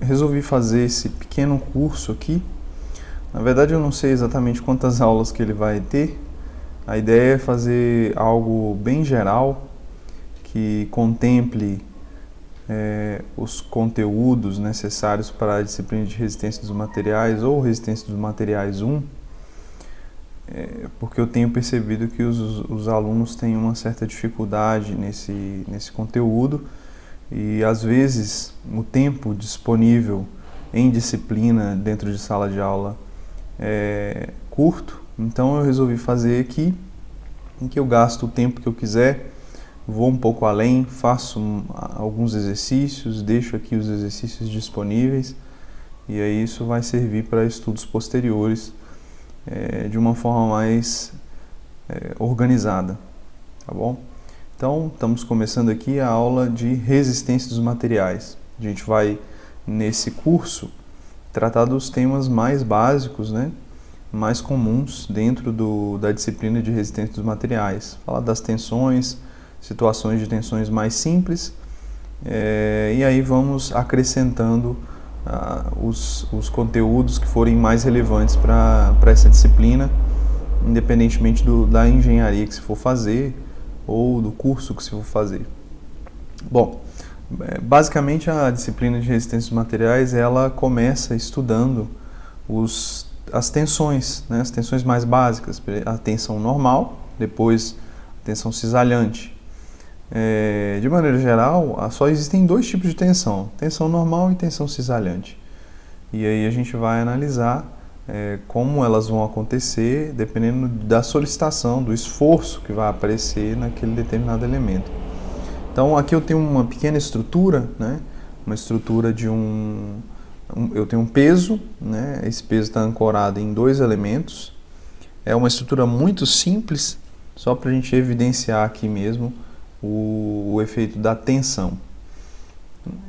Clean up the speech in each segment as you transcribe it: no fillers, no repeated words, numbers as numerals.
resolvi fazer esse pequeno curso aqui. Na verdade, eu não sei exatamente quantas aulas que ele vai ter. A ideia é fazer algo bem geral, que contemple os conteúdos necessários para a disciplina de resistência dos materiais ou resistência dos materiais 1, porque eu tenho percebido que os alunos têm uma certa dificuldade nesse conteúdo e às vezes o tempo disponível em disciplina dentro de sala de aula é curto. Então eu resolvi fazer aqui em que eu gasto o tempo que eu quiser, vou um pouco além, faço alguns exercícios, deixo aqui os exercícios disponíveis e aí isso vai servir para estudos posteriores de uma forma mais organizada, tá bom? Então, estamos começando aqui a aula de resistência dos materiais. A gente vai, nesse curso, tratar dos temas mais básicos, né? Mais comuns dentro da disciplina de resistência dos materiais. Falar das tensões, situações de tensões mais simples, e aí vamos acrescentando os conteúdos que forem mais relevantes para essa disciplina, independentemente da engenharia que se for fazer ou do curso que se for fazer. Bom, basicamente a disciplina de resistência dos materiais ela começa estudando as tensões, né, as tensões mais básicas, a tensão normal, depois a tensão cisalhante. De maneira geral, só existem dois tipos de tensão, tensão normal e tensão cisalhante. E aí a gente vai analisar como elas vão acontecer, dependendo da solicitação, do esforço que vai aparecer naquele determinado elemento. Então aqui eu tenho uma pequena estrutura, né? Uma estrutura de eu tenho um peso, né? Esse peso está ancorado em dois elementos. É uma estrutura muito simples, só para a gente evidenciar aqui mesmo o efeito da tensão.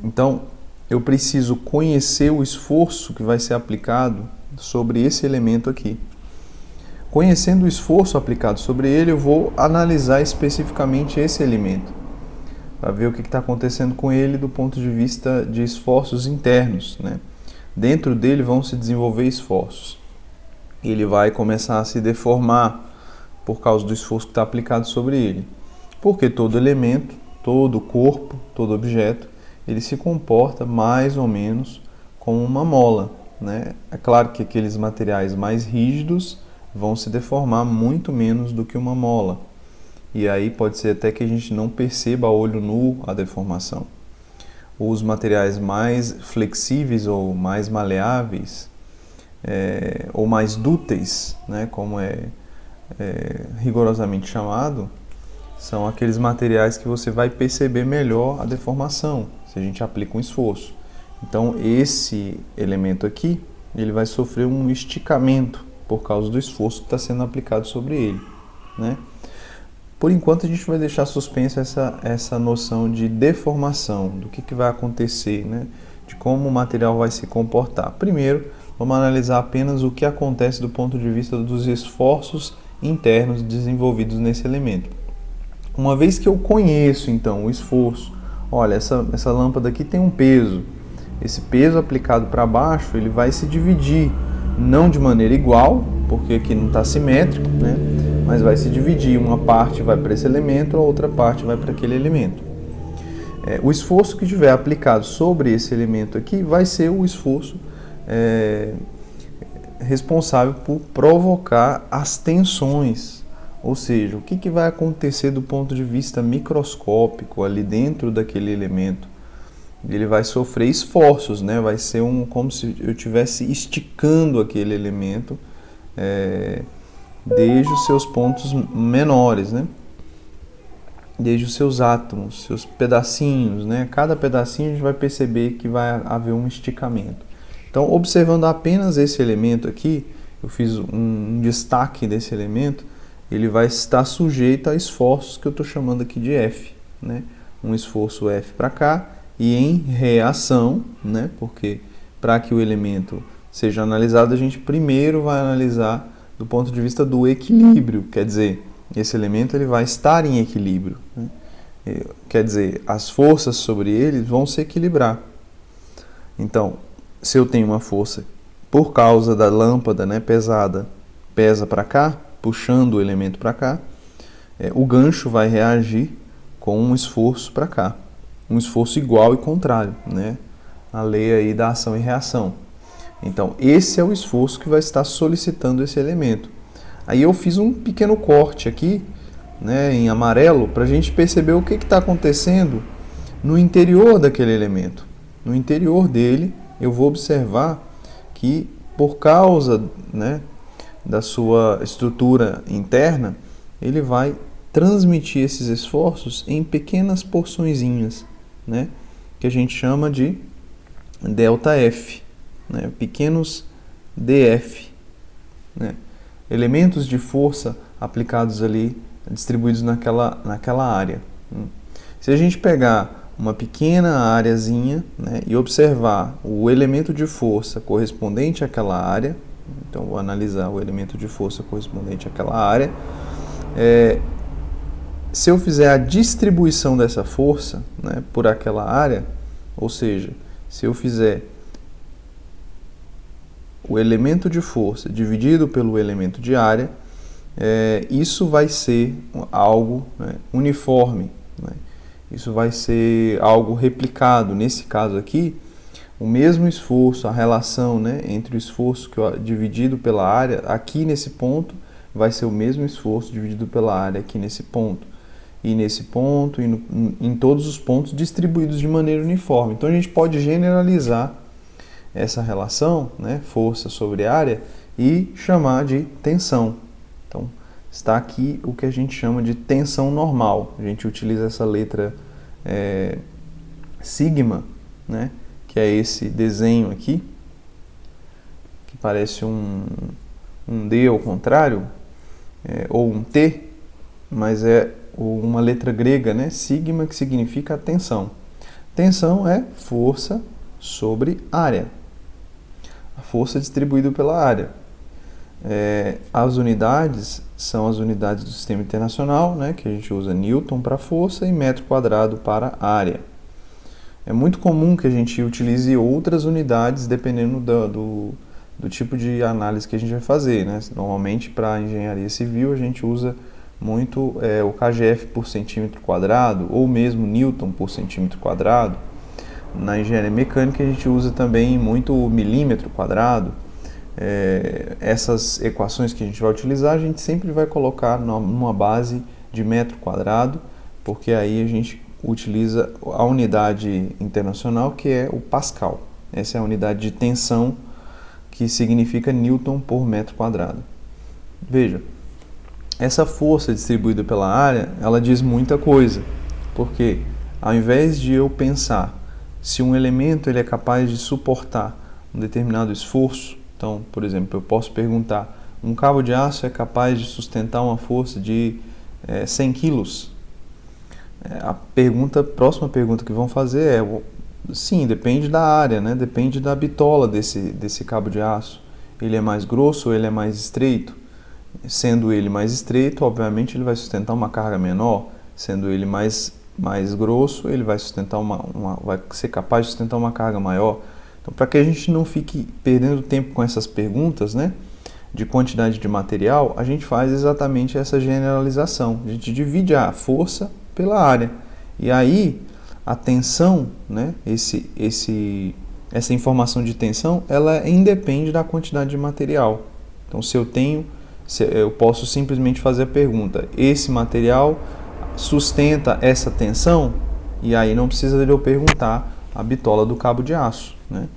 Então, eu preciso conhecer o esforço que vai ser aplicado sobre esse elemento aqui. Conhecendo o esforço aplicado sobre ele, eu vou analisar especificamente esse elemento, para ver o que está acontecendo com ele do ponto de vista de esforços internos, né? Dentro dele vão se desenvolver esforços. Ele vai começar a se deformar por causa do esforço que está aplicado sobre ele. Porque todo elemento, todo corpo, todo objeto, ele se comporta mais ou menos como uma mola, né? É claro que aqueles materiais mais rígidos vão se deformar muito menos do que uma mola. E aí pode ser até que a gente não perceba a olho nu a deformação. Os materiais mais flexíveis ou mais maleáveis, ou mais dúteis, né, como é rigorosamente chamado, são aqueles materiais que você vai perceber melhor a deformação, se a gente aplica um esforço. Então esse elemento aqui, ele vai sofrer um esticamento por causa do esforço que está sendo aplicado sobre ele, né? Por enquanto a gente vai deixar suspensa essa noção de deformação, do que vai acontecer, né? De como o material vai se comportar. Primeiro, vamos analisar apenas o que acontece do ponto de vista dos esforços internos desenvolvidos nesse elemento. Uma vez que eu conheço então o esforço, olha, essa lâmpada aqui tem um peso. Esse peso aplicado para baixo, ele vai se dividir, não de maneira igual, porque aqui não está simétrico, né? Mas vai se dividir, uma parte vai para esse elemento, a outra parte vai para aquele elemento. O esforço que tiver aplicado sobre esse elemento aqui vai ser o esforço responsável por provocar as tensões, ou seja, o que vai acontecer do ponto de vista microscópico ali dentro daquele elemento. Ele vai sofrer esforços, né? Vai ser como se eu estivesse esticando aquele elemento desde os seus pontos menores, né? Desde os seus átomos, seus pedacinhos, né? Cada pedacinho a gente vai perceber que vai haver um esticamento. Então, observando apenas esse elemento aqui, eu fiz um destaque desse elemento, ele vai estar sujeito a esforços que eu estou chamando aqui de F, né? Um esforço F para cá e em reação, né? Porque para que o elemento seja analisado, a gente primeiro vai analisar do ponto de vista do equilíbrio, quer dizer, esse elemento ele vai estar em equilíbrio, né? Quer dizer, as forças sobre ele vão se equilibrar. Então, se eu tenho uma força por causa da lâmpada, né, pesada, pesa para cá, puxando o elemento para cá, o gancho vai reagir com um esforço para cá, um esforço igual e contrário, né? A lei aí da ação e reação. Então, esse é o esforço que vai estar solicitando esse elemento. Aí eu fiz um pequeno corte aqui, né, em amarelo, para a gente perceber o que está acontecendo no interior daquele elemento. No interior dele, eu vou observar que, por causa, né, da sua estrutura interna, ele vai transmitir esses esforços em pequenas porçõezinhas, né, que a gente chama de ΔF, né, pequenos dF, né, elementos de força aplicados ali, distribuídos naquela área. Se a gente pegar uma pequena areazinha, né, e observar o elemento de força correspondente àquela área, então vou analisar o elemento de força correspondente àquela área, se eu fizer a distribuição dessa força, né, por aquela área, ou seja, se eu fizer o elemento de força dividido pelo elemento de área, isso vai ser algo, né, uniforme, né? Isso vai ser algo replicado. Nesse caso aqui, o mesmo esforço, a relação, né, entre o esforço dividido pela área, aqui nesse ponto, vai ser o mesmo esforço dividido pela área aqui nesse ponto. E nesse ponto, e em todos os pontos distribuídos de maneira uniforme. Então a gente pode generalizar essa relação, né, força sobre área, e chamar de tensão. Então está aqui o que a gente chama de tensão normal. A gente utiliza essa letra sigma, né, que é esse desenho aqui, que parece um D ao contrário, ou um T, mas é uma letra grega, né, sigma, que significa tensão. Tensão é força sobre área, a força distribuída pela área. As unidades são as unidades do sistema internacional, né, que a gente usa Newton para força e metro quadrado para área. É muito comum que a gente utilize outras unidades dependendo do tipo de análise que a gente vai fazer, né? Normalmente, para engenharia civil, a gente usa muito o kgf por centímetro quadrado, ou mesmo Newton por centímetro quadrado. Na engenharia mecânica, a gente usa também muito o milímetro quadrado. Essas equações que a gente vai utilizar, a gente sempre vai colocar numa base de metro quadrado, porque aí a gente utiliza a unidade internacional, que é o Pascal. Essa é a unidade de tensão, que significa Newton por metro quadrado. Veja, essa força distribuída pela área, ela diz muita coisa, porque ao invés de eu pensar se um elemento ele é capaz de suportar um determinado esforço, então, por exemplo, eu posso perguntar, um cabo de aço é capaz de sustentar uma força de 100 quilos? A próxima pergunta que vão fazer sim, depende da área, né? Depende da bitola desse cabo de aço. Ele é mais grosso ou ele é mais estreito? Sendo ele mais estreito, obviamente ele vai sustentar uma carga menor. Sendo ele mais grosso, ele vai sustentar vai ser capaz de sustentar uma carga maior. Então, para que a gente não fique perdendo tempo com essas perguntas, né, de quantidade de material, a gente faz exatamente essa generalização. A gente divide a força pela área. E aí, a tensão, né, essa informação de tensão, ela independe da quantidade de material. Então, eu posso simplesmente fazer a pergunta, esse material sustenta essa tensão? E aí não precisa de eu perguntar a bitola do cabo de aço, né?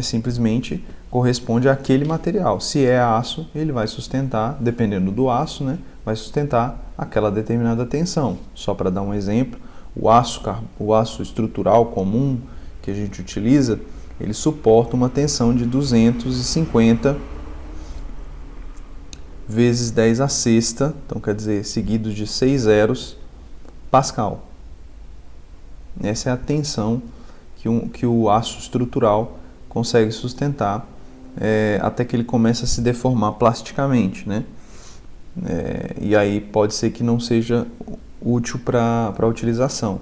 Simplesmente corresponde àquele material. Se é aço, ele vai sustentar, dependendo do aço, né, vai sustentar aquela determinada tensão. Só para dar um exemplo, o aço estrutural comum que a gente utiliza, ele suporta uma tensão de 250 vezes 10 a sexta, então quer dizer, seguidos de 6 zeros, Pascal. Essa é a tensão que o aço estrutural consegue sustentar até que ele comece a se deformar plasticamente, né? E aí pode ser que não seja útil para a utilização.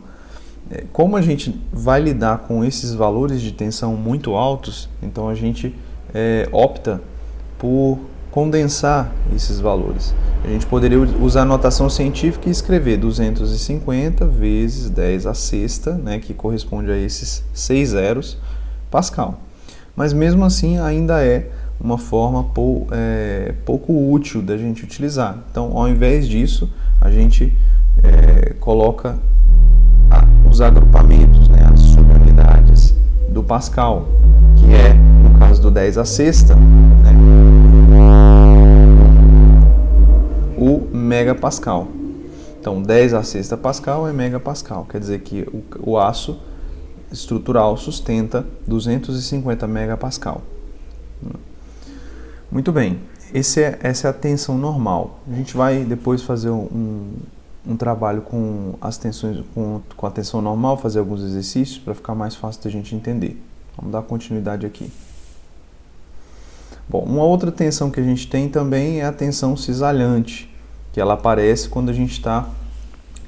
Como a gente vai lidar com esses valores de tensão muito altos, então a gente opta por condensar esses valores. A gente poderia usar a notação científica e escrever 250 vezes 10 à sexta, né, que corresponde a esses 6 zeros, Pascal. Mas mesmo assim ainda é uma forma pouco útil da gente utilizar. Então, ao invés disso, a gente coloca os agrupamentos, né, as subunidades do Pascal, que é, no caso do 10 à sexta, né, o megapascal. Então, 10 à sexta Pascal é megapascal, quer dizer que o aço estrutural sustenta 250 megapascal. Muito bem, essa é a tensão normal. A gente vai depois fazer um trabalho com as tensões, com a tensão normal, fazer alguns exercícios para ficar mais fácil da gente entender. Vamos dar continuidade aqui. Bom, uma outra tensão que a gente tem também é a tensão cisalhante, que ela aparece quando a gente está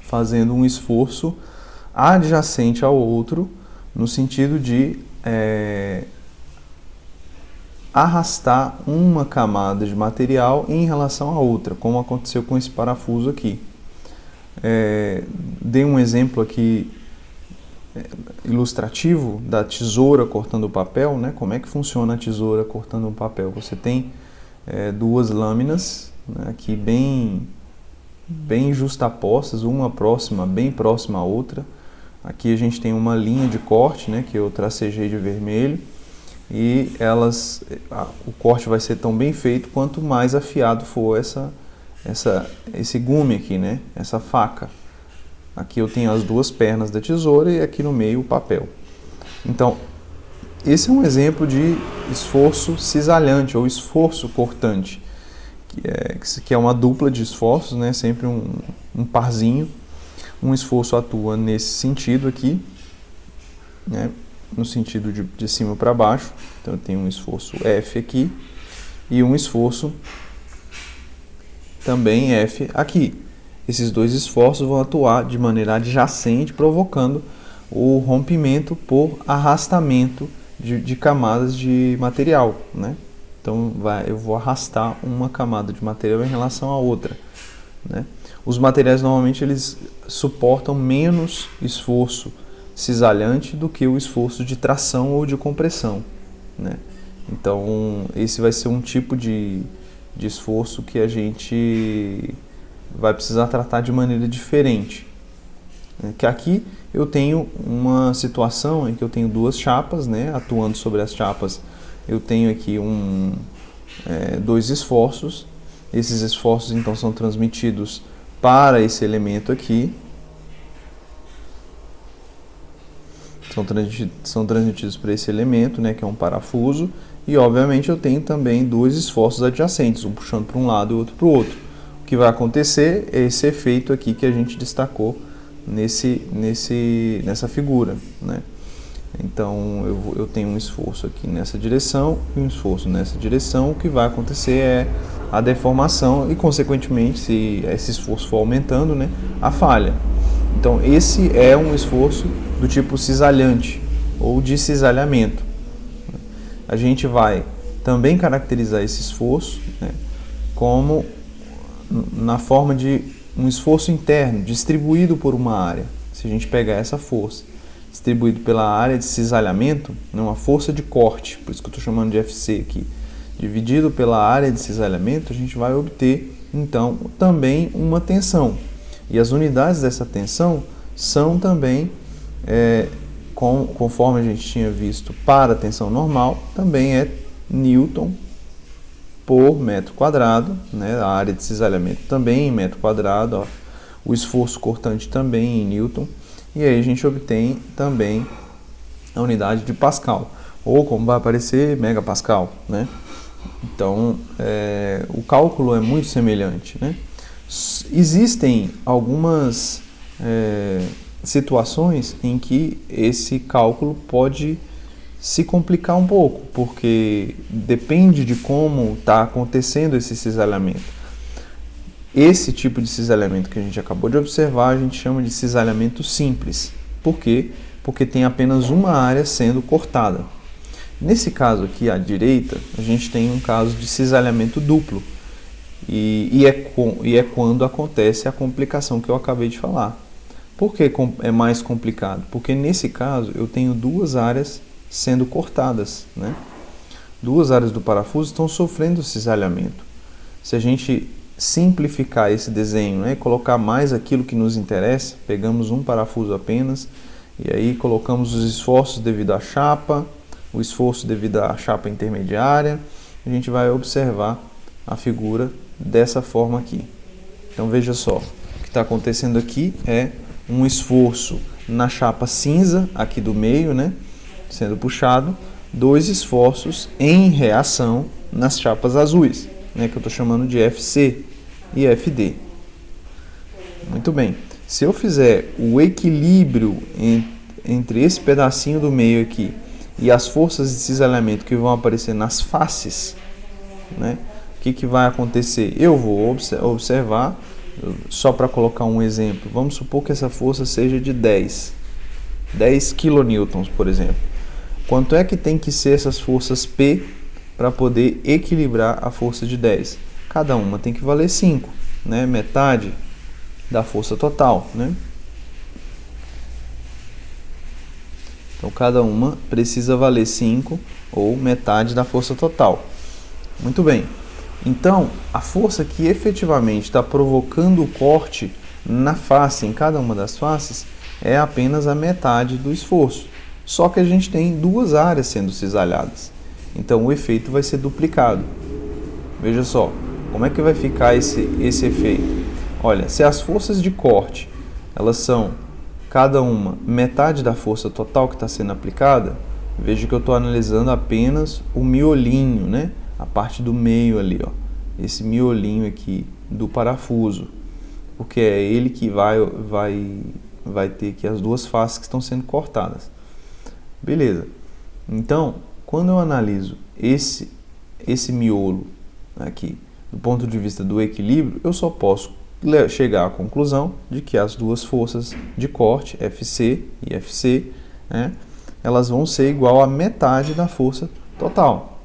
fazendo um esforço adjacente ao outro, no sentido de arrastar uma camada de material em relação à outra, como aconteceu com esse parafuso aqui. Dei um exemplo aqui ilustrativo da tesoura cortando o papel, né? Como é que funciona a tesoura cortando o papel? Você tem duas lâminas, né, aqui bem justapostas, uma bem próxima à outra. Aqui a gente tem uma linha de corte, né, que eu tracejei de vermelho, e o corte vai ser tão bem feito quanto mais afiado for esse gume aqui, né, essa faca. Aqui eu tenho as duas pernas da tesoura e aqui no meio o papel. Então, esse é um exemplo de esforço cisalhante ou esforço cortante, que é uma dupla de esforços, né, sempre um parzinho. Um esforço atua nesse sentido aqui, né, no sentido de cima para baixo. Então eu tenho um esforço F aqui e um esforço também F aqui. Esses dois esforços vão atuar de maneira adjacente, provocando o rompimento por arrastamento de camadas de material, né? Então eu vou arrastar uma camada de material em relação à outra, né? Os materiais normalmente eles suportam menos esforço cisalhante do que o esforço de tração ou de compressão, né? Então esse vai ser um tipo de esforço que a gente vai precisar tratar de maneira diferente. Que aqui eu tenho uma situação em que eu tenho duas chapas, né? Atuando sobre as chapas eu tenho aqui dois esforços. Esses esforços então são transmitidos para esse elemento aqui, são transmitidos para esse elemento, né, que é um parafuso, e obviamente eu tenho também dois esforços adjacentes, um puxando para um lado e outro para o outro. O que vai acontecer é esse efeito aqui que a gente destacou nessa figura, né? Então eu tenho um esforço aqui nessa direção e um esforço nessa direção. O que vai acontecer é a deformação e, consequentemente, se esse esforço for aumentando, né, a falha. Então esse é um esforço do tipo cisalhante ou de cisalhamento. A gente vai também caracterizar esse esforço, né, como na forma de um esforço interno distribuído por uma área. Se a gente pegar essa força distribuído pela área de cisalhamento, uma força de corte, por isso que eu estou chamando de FC aqui, dividido pela área de cisalhamento, a gente vai obter então também uma tensão. E as unidades dessa tensão são também, conforme a gente tinha visto para a tensão normal, também é Newton por metro quadrado, né? A área de cisalhamento também em metro quadrado, ó. O esforço cortante também em Newton. E aí a gente obtém também a unidade de Pascal, ou como vai aparecer, megapascal, né? Então, o cálculo é muito semelhante, né? Existem algumas situações em que esse cálculo pode se complicar um pouco, porque depende de como está acontecendo esse cisalhamento. Esse tipo de cisalhamento que a gente acabou de observar, a gente chama de cisalhamento simples, Por quê? Porque tem apenas uma área sendo cortada. Nesse caso aqui à direita, a gente tem um caso de cisalhamento duplo. E é quando acontece a complicação que eu acabei de falar. Por que é mais complicado? Porque nesse caso eu tenho duas áreas sendo cortadas, né? Duas áreas do parafuso estão sofrendo cisalhamento. Se a gente simplificar esse desenho, né, colocar mais aquilo que nos interessa, pegamos um parafuso apenas e aí colocamos os esforços devido à chapa, o esforço devido à chapa intermediária, a gente vai observar a figura dessa forma aqui. Então veja só, o que está acontecendo aqui é um esforço na chapa cinza aqui do meio, né, sendo puxado, dois esforços em reação nas chapas azuis, né, que eu estou chamando de FC e FD. Muito bem, se eu fizer o equilíbrio entre esse pedacinho do meio aqui e as forças de cisalhamento que vão aparecer nas faces, né, o que vai acontecer? Eu vou observar, só para colocar um exemplo, vamos supor que essa força seja de 10 kN, por exemplo. Quanto é que tem que ser essas forças P para poder equilibrar a força de 10? Cada uma tem que valer 5, né? Metade da força total, né? Então, cada uma precisa valer 5 ou metade da força total. Muito bem. Então, a força que efetivamente está provocando o corte na face, em cada uma das faces, é apenas a metade do esforço. Só que a gente tem duas áreas sendo cisalhadas. Então, o efeito vai ser duplicado. Veja só, como é que vai ficar esse efeito? Olha, se as forças de corte, elas são cada uma metade da força total que está sendo aplicada, veja que eu estou analisando apenas o miolinho, né? A parte do meio ali, ó, esse miolinho aqui do parafuso, porque é ele que vai ter aqui as duas faces que estão sendo cortadas. Beleza. Então, quando eu analiso esse miolo aqui do ponto de vista do equilíbrio, eu só posso chegar à conclusão de que as duas forças de corte, FC e FC, né, elas vão ser igual a metade da força total,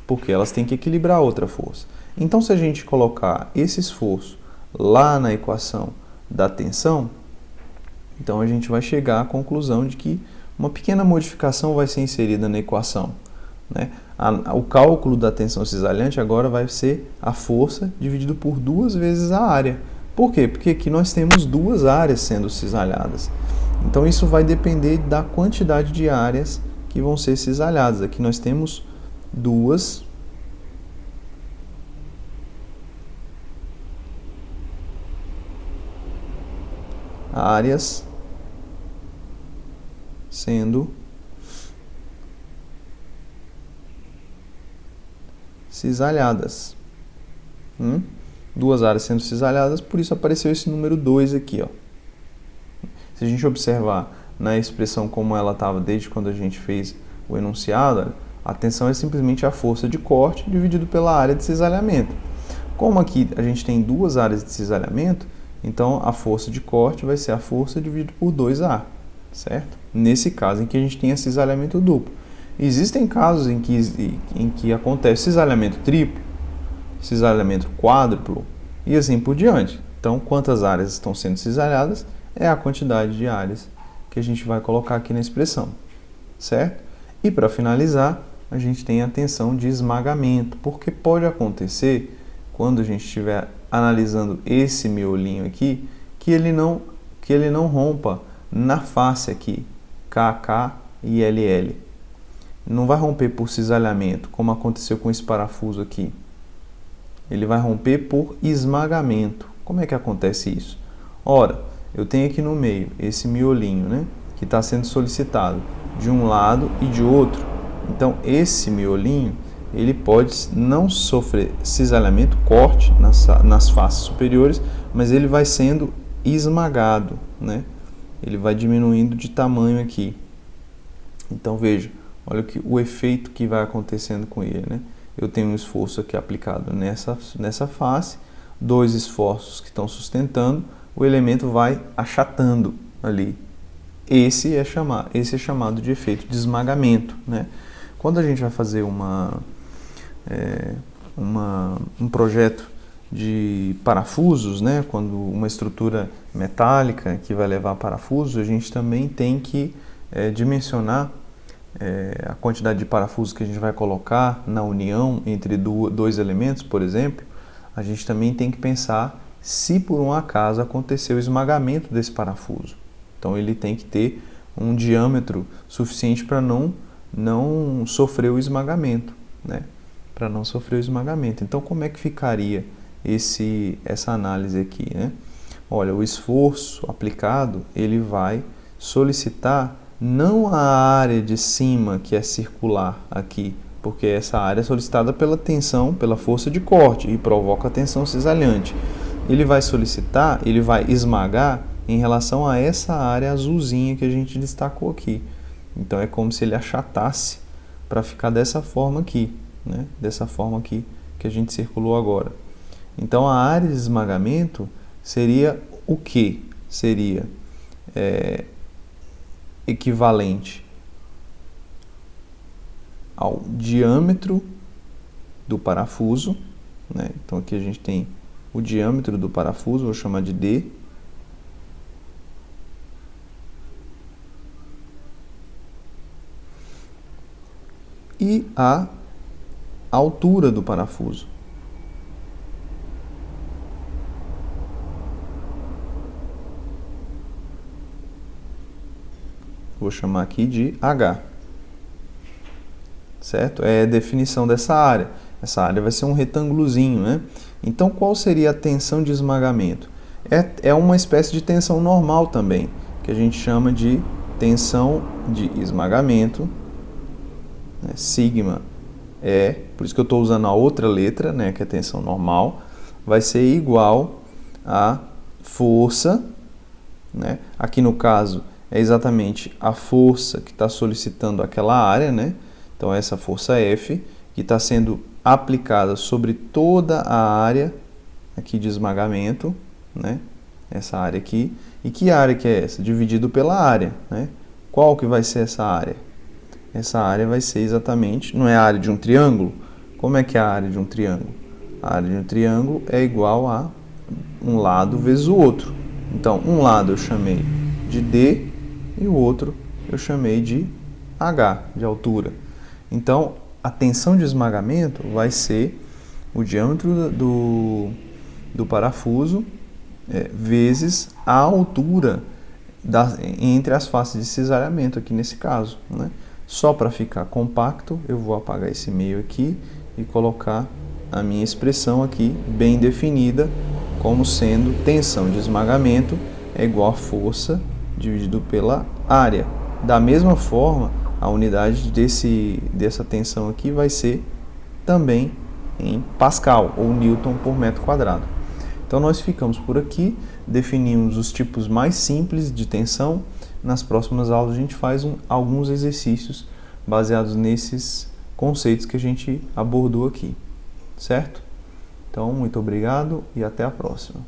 porque elas têm que equilibrar a outra força. Então, se a gente colocar esse esforço lá na equação da tensão, então a gente vai chegar à conclusão de que uma pequena modificação vai ser inserida na equação, né? O cálculo da tensão cisalhante agora vai ser a força dividido por 2 vezes a área. Por quê? Porque aqui nós temos duas áreas sendo cisalhadas. Então isso vai depender da quantidade de áreas que vão ser cisalhadas. Aqui nós temos duas áreas sendo cisalhadas. Duas áreas sendo cisalhadas, por isso apareceu esse número 2 aqui, ó. Se a gente observar na expressão como ela estava desde quando a gente fez o enunciado, a tensão é simplesmente a força de corte dividido pela área de cisalhamento. Como aqui a gente tem duas áreas de cisalhamento, então a força de corte vai ser a força dividido por 2A, certo? Nesse caso em que a gente tem cisalhamento duplo. Existem casos em que acontece cisalhamento triplo, cisalhamento quádruplo e assim por diante. Então, quantas áreas estão sendo cisalhadas é a quantidade de áreas que a gente vai colocar aqui na expressão, certo? E para finalizar, a gente tem a tensão de esmagamento, porque pode acontecer, quando a gente estiver analisando esse miolinho aqui, que ele não rompa na face aqui, KK e LL. Não vai romper por cisalhamento, como aconteceu com esse parafuso aqui. Ele vai romper por esmagamento. Como é que acontece isso? Ora, eu tenho aqui no meio esse miolinho, né, que está sendo solicitado de um lado e de outro. Então, esse miolinho, ele pode não sofrer cisalhamento, corte nas faces superiores, mas ele vai sendo esmagado, né? Ele vai diminuindo de tamanho aqui. Então, veja, olha o efeito que vai acontecendo com ele, né? Eu tenho um esforço aqui aplicado nessa face, dois esforços que estão sustentando, o elemento vai achatando ali, esse é chamado de efeito de esmagamento, né? Quando a gente vai fazer um projeto de parafusos, né? Quando uma estrutura metálica que vai levar parafusos, a gente também tem que dimensionar a quantidade de parafusos que a gente vai colocar na união entre dois elementos, por exemplo. A gente também tem que pensar se por um acaso aconteceu o esmagamento desse parafuso. Então ele tem que ter um diâmetro suficiente para não sofrer o esmagamento, né? Para não sofrer o esmagamento. Então como é que ficaria essa análise aqui, né? Olha, o esforço aplicado, ele vai solicitar não a área de cima que é circular aqui, porque essa área é solicitada pela tensão, pela força de corte e provoca a tensão cisalhante. Ele vai esmagar em relação a essa área azulzinha que a gente destacou aqui. Então é como se ele achatasse para ficar dessa forma aqui, né? Dessa forma aqui que a gente circulou agora. Então a área de esmagamento seria o quê? Seria equivalente ao diâmetro do parafuso, né? Então aqui a gente tem o diâmetro do parafuso, vou chamar de D, e a altura do parafuso. Vou chamar aqui de H. Certo? É a definição dessa área. Essa área vai ser um retângulozinho, né? Então, qual seria a tensão de esmagamento? É uma espécie de tensão normal também, que a gente chama de tensão de esmagamento, né? Sigma por isso que eu estou usando a outra letra, né, que é a tensão normal, vai ser igual a força, né? Aqui no caso é exatamente a força que está solicitando aquela área, né? Então essa força F que está sendo aplicada sobre toda a área aqui de esmagamento, né? Essa área aqui. E que área que é essa? Dividido pela área, né? Qual que vai ser essa área? Essa área vai ser exatamente, não é a área de um triângulo? Como é que é a área de um triângulo? A área de um triângulo é igual a um lado vezes o outro. Então, um lado eu chamei de D e o outro eu chamei de H, de altura. Então, a tensão de esmagamento vai ser o diâmetro do parafuso vezes a altura entre as faces de cisalhamento, aqui nesse caso, né? Só para ficar compacto, eu vou apagar esse meio aqui e colocar a minha expressão aqui bem definida, como sendo tensão de esmagamento é igual a força dividido pela área. Da mesma forma, a unidade dessa tensão aqui vai ser também em Pascal, ou Newton por metro quadrado. Então nós ficamos por aqui, definimos os tipos mais simples de tensão. Nas próximas aulas a gente faz alguns exercícios baseados nesses conceitos que a gente abordou aqui, certo? Então, muito obrigado e até a próxima.